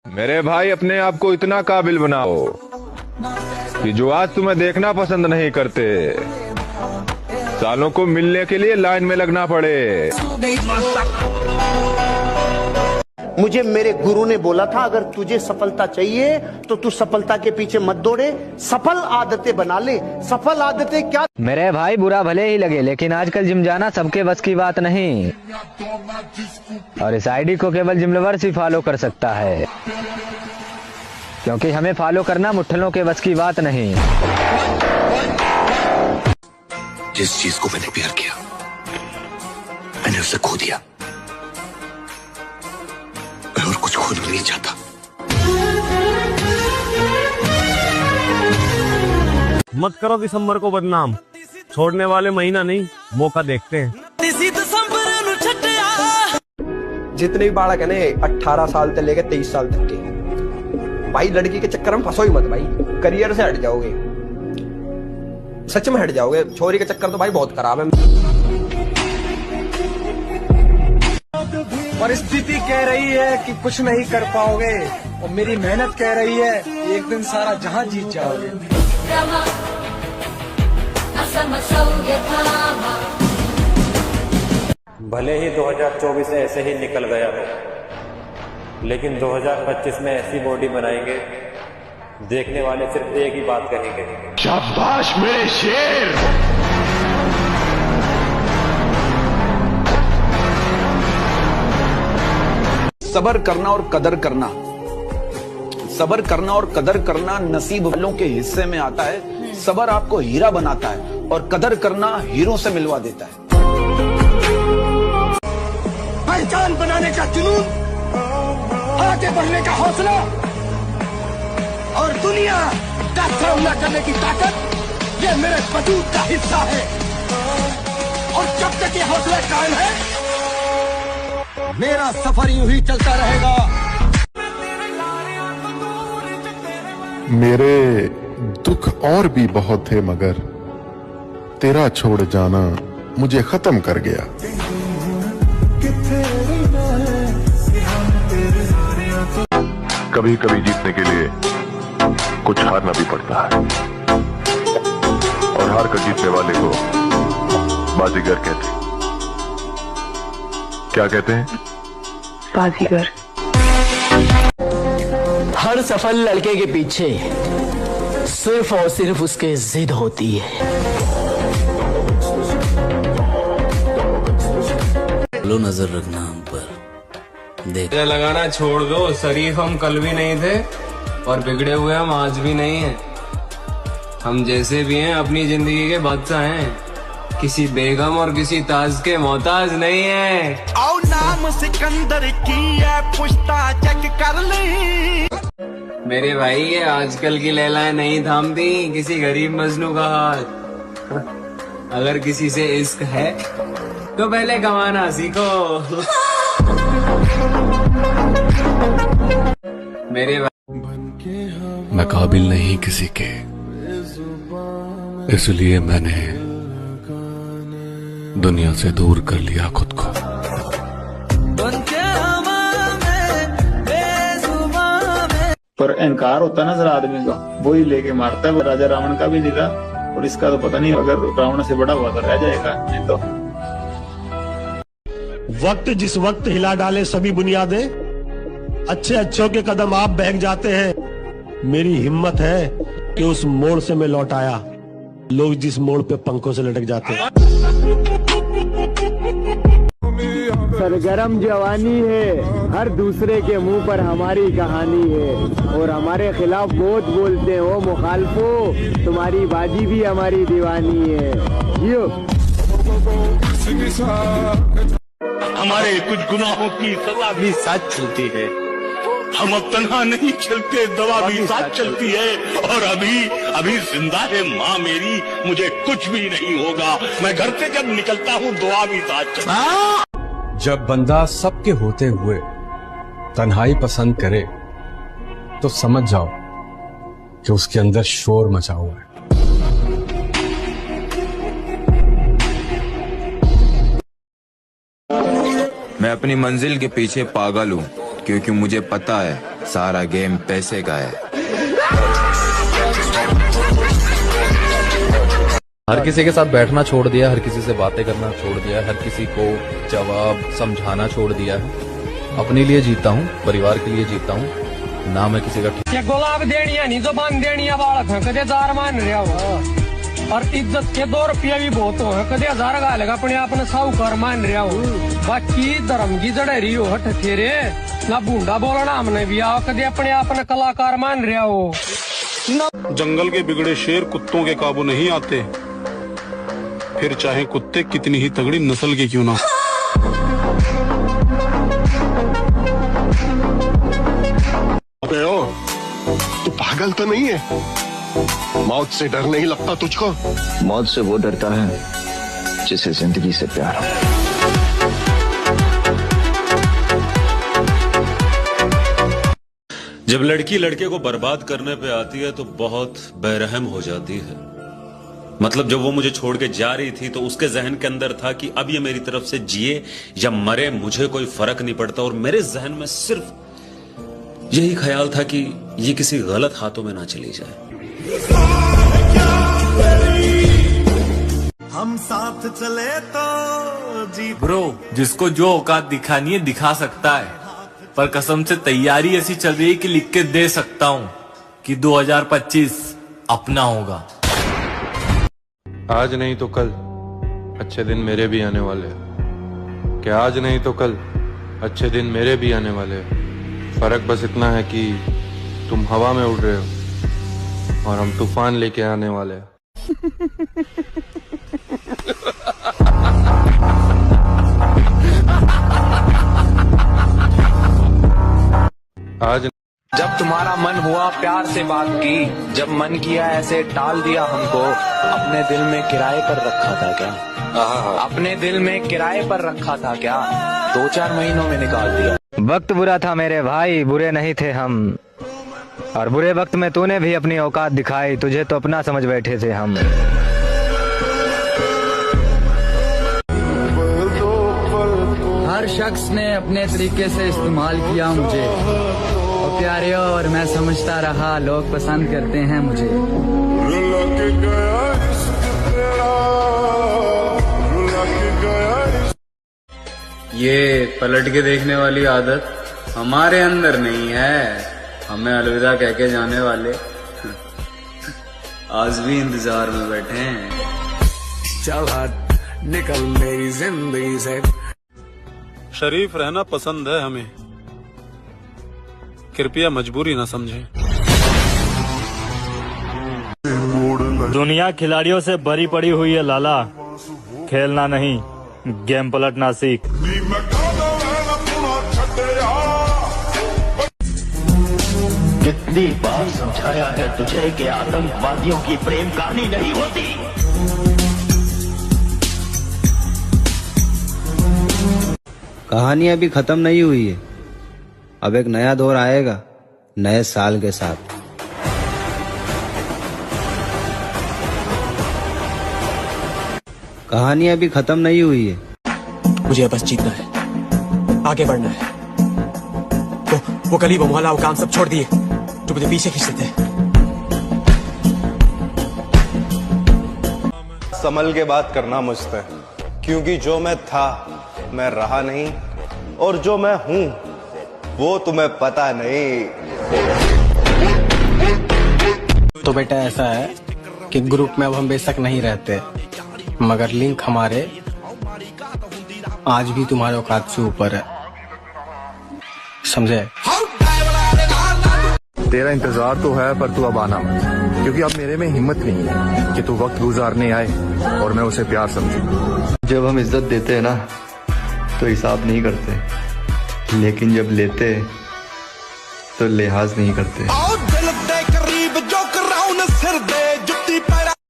मेरे भाई, अपने आप को इतना काबिल बनाओ कि जो आज तुम्हें देखना पसंद नहीं करते, सालों को मिलने के लिए लाइन में लगना पड़े। मुझे मेरे गुरु ने बोला था, अगर तुझे सफलता चाहिए तो तू सफलता के पीछे मत दौड़े, सफल आदतें बना ले। सफल आदतें क्या? मेरे भाई, बुरा भले ही लगे, लेकिन आजकल जिम जाना सबके बस की बात नहीं, और इस आईडी को केवल जिम लवर्स ही फॉलो कर सकता है, क्योंकि हमें फॉलो करना मुट्ठलों के बस की बात नहीं। जिस चीज को मैंने प्यार किया, मैंने उसे खो दिया। मैं और कुछ खोना नहीं चाहता। मत करो दिसंबर को बदनाम, छोड़ने वाले महीना नहीं, मौका देखते हैं। जितने भी बालक है ना 18 साल से लेकर 23 साल तक के, भाई लड़की के चक्कर में फंसो ही मत भाई, करियर से हट जाओगे, सच में हट जाओगे। छोरी के चक्कर तो भाई बहुत खराब है। परिस्थिति कह रही है कि कुछ नहीं कर पाओगे, और मेरी मेहनत कह रही है एक दिन सारा जहां जीत जाओगे। भले ही 2024 ऐसे ही निकल गया हो, लेकिन 2025 में ऐसी बॉडी बनाएंगे, देखने वाले सिर्फ एक ही बात कहेंगे, शाबाश मेरे शेर। सबर करना और कदर करना, सबर करना और कदर करना नसीब वालों के हिस्से में आता है। सबर आपको हीरा बनाता है और कदर करना हीरों से मिलवा देता है। पहचान बनाने का जुनून, आगे बढ़ने का हौसला और दुनिया का सामना करने की ताकत, ये मेरे वजूद का हिस्सा है। और जब तक ये हौसला कायम है, मेरा सफर यूं ही चलता रहेगा। मेरे दुख और भी बहुत थे, मगर तेरा छोड़ जाना मुझे खत्म कर गया। कभी कभी जीतने के लिए कुछ हारना भी पड़ता है, और हार कर जीतने वाले को बाजीगर कहते हैं। क्या कहते हैं? बाजीगर। हर सफल लड़के के पीछे सिर्फ और सिर्फ उसके जिद होती है। लो नजर रखना हम पर, देख। लगाना छोड़ दो, शरीफ हम कल भी नहीं थे और बिगड़े हुए हम आज भी नहीं हैं। हम जैसे भी हैं अपनी जिंदगी के बादशाह हैं, किसी बेगम और किसी ताज के मोहताज नहीं है। आओ नाम सिकंदर की है, पुश्ता चेक कर ली। मेरे भाई, ये आजकल की लैलाएं नहीं थामती किसी गरीब मजनू का हाथ। अगर किसी से इश्क है तो पहले कमाना सीखो। मेरे भाई, मैं काबिल नहीं किसी के, इसलिए मैंने दुनिया से दूर कर लिया खुद को। पर अहंकार होता ना जरा आदमी का, वो ही लेके मारता है। राजा रावण का भी लिखा, और इसका तो पता नहीं, अगर रावण से बड़ा हुआ तो रह जाएगा, नहीं तो। वक्त जिस वक्त हिला डाले सभी बुनियादें, अच्छे अच्छों के कदम आप बहक जाते हैं। मेरी हिम्मत है कि उस मोड़ से मैं लौट आया, लोग जिस मोड़ पे पंखों से लटक जाते हैं। सरगर्म जवानी है, हर दूसरे के मुंह पर हमारी कहानी है, और हमारे खिलाफ बहुत बोलते हो मुखालफो, तुम्हारी बाजी भी हमारी दीवानी है। जियो। हमारे कुछ गुनाहों की सजा भी साथ चलती है, हम अब तन्हा नहीं चलते, दवा भी साथ चलती है, और अभी जिंदा है माँ मेरी, मुझे कुछ भी नहीं होगा। मैं घर से जब निकलता हूँ दुआ भी साथ चलती है। जब बंदा सबके होते हुए तन्हाई पसंद करे, तो समझ जाओ कि उसके अंदर शोर मचा हुआ है। मैं अपनी मंजिल के पीछे पागल हूँ, क्योंकि मुझे पता है सारा गेम पैसे का है। हर किसी के साथ बैठना छोड़ दिया, हर किसी से बातें करना छोड़ दिया, हर किसी को जवाब समझाना छोड़ दिया है। अपने लिए जीता हूँ, परिवार के लिए जीता हूँ, ना मैं किसी का। ये गुलाब देनिया नहीं जुबान देनिया बालक है, कदे दार मान रहा हो और इज्जत के 2 रुपया भी बहुत हो, कदे 1000 गालेगा अपने आप ने साहूकार मान रहा हो। बाकी धर्म की जड़ेरी हो हट खेरे ना बूंदा बोलना हमने भी आओ, कदे अपने आप ने कलाकार मान रहा हो। जंगल के बिगड़े शेर कुत्तों के काबू नहीं आते, फिर चाहे कुत्ते कितनी ही तगड़ी नस्ल के क्यों ना। अबे ओ, तू पागल तो नहीं है? मौत से डर नहीं लगता तुझको? मौत से वो डरता है जिसे जिंदगी से प्यार हो। जब लड़की लड़के को बर्बाद करने पे आती है तो बहुत बेरहम हो जाती है। मतलब जब वो मुझे छोड़ के जा रही थी तो उसके जहन के अंदर था कि अब ये मेरी तरफ से जिए या मरे मुझे कोई फर्क नहीं पड़ता, और मेरे जहन में सिर्फ यही ख्याल था कि ये किसी गलत हाथों में ना चली जाए। हम साथ चले तो जी। ब्रो, जिसको जो औकात दिखानी है दिखा सकता है, पर कसम से तैयारी ऐसी चल रही है कि लिख के दे सकता हूँ कि 2025 अपना होगा। आज नहीं तो कल अच्छे दिन मेरे भी आने वाले हैं, कि आज नहीं तो कल अच्छे दिन मेरे भी आने वाले हैं। फर्क बस इतना है कि तुम हवा में उड़ रहे हो और हम तूफान लेके आने वाले हैं। आज जब तुम्हारा मन हुआ प्यार से बात की, जब मन किया ऐसे टाल दिया हमको। अपने दिल में किराए पर रखा था क्या? अपने दिल में किराए पर रखा था क्या? 2-4 महीनों में निकाल दिया। वक्त बुरा था मेरे भाई, बुरे नहीं थे हम, और बुरे वक्त में तूने भी अपनी औकात दिखाई, तुझे तो अपना समझ बैठे थे हम। हर शख्स ने अपने तरीके से इस्तेमाल किया मुझे, और प्यारे और मैं समझता रहा लोग पसंद करते हैं मुझे। ये पलट के देखने वाली आदत हमारे अंदर नहीं है, हमें अलविदा कह के जाने वाले आज भी इंतजार में बैठे हैं। चल हट, निकल मेरी जिंदगी से। शरीफ रहना पसंद है हमें, कृपया मजबूरी ना समझें। दुनिया खिलाड़ियों से भरी पड़ी हुई है लाला, खेलना नहीं गेम पलटना सीख। कितनी बार समझाया है तुझे कि आतंकवादियों की प्रेम कहानी नहीं होती। कहानी अभी खत्म नहीं हुई है, अब एक नया दौर आएगा नए साल के साथ। कहानी अभी खत्म नहीं हुई है। मुझे बस जीतना है, आगे बढ़ना है। वो गली वो मोहल्ला वो काम सब छोड़ दिए जो मुझे पीछे खींच देते हैं। संभल के बात करना मुझ पे, क्योंकि जो मैं था मैं रहा नहीं, और जो मैं हूं वो तुम्हें पता नहीं। तो बेटा ऐसा है कि ग्रुप में अब हम बेशक नहीं रहते, मगर लिंक हमारे आज भी तुम्हारे औकात से ऊपर है, समझे? तेरा इंतजार तो है, पर तू अब आना मत, क्योंकि अब मेरे में हिम्मत नहीं है कि तू वक्त गुजारने आए और मैं उसे प्यार समझूं। जब हम इज्जत देते हैं ना तो हिसाब नहीं करते, लेकिन जब लेते तो लिहाज नहीं करते। दिल दे करीब जो कराऊं सिर दे जुत्ती पैर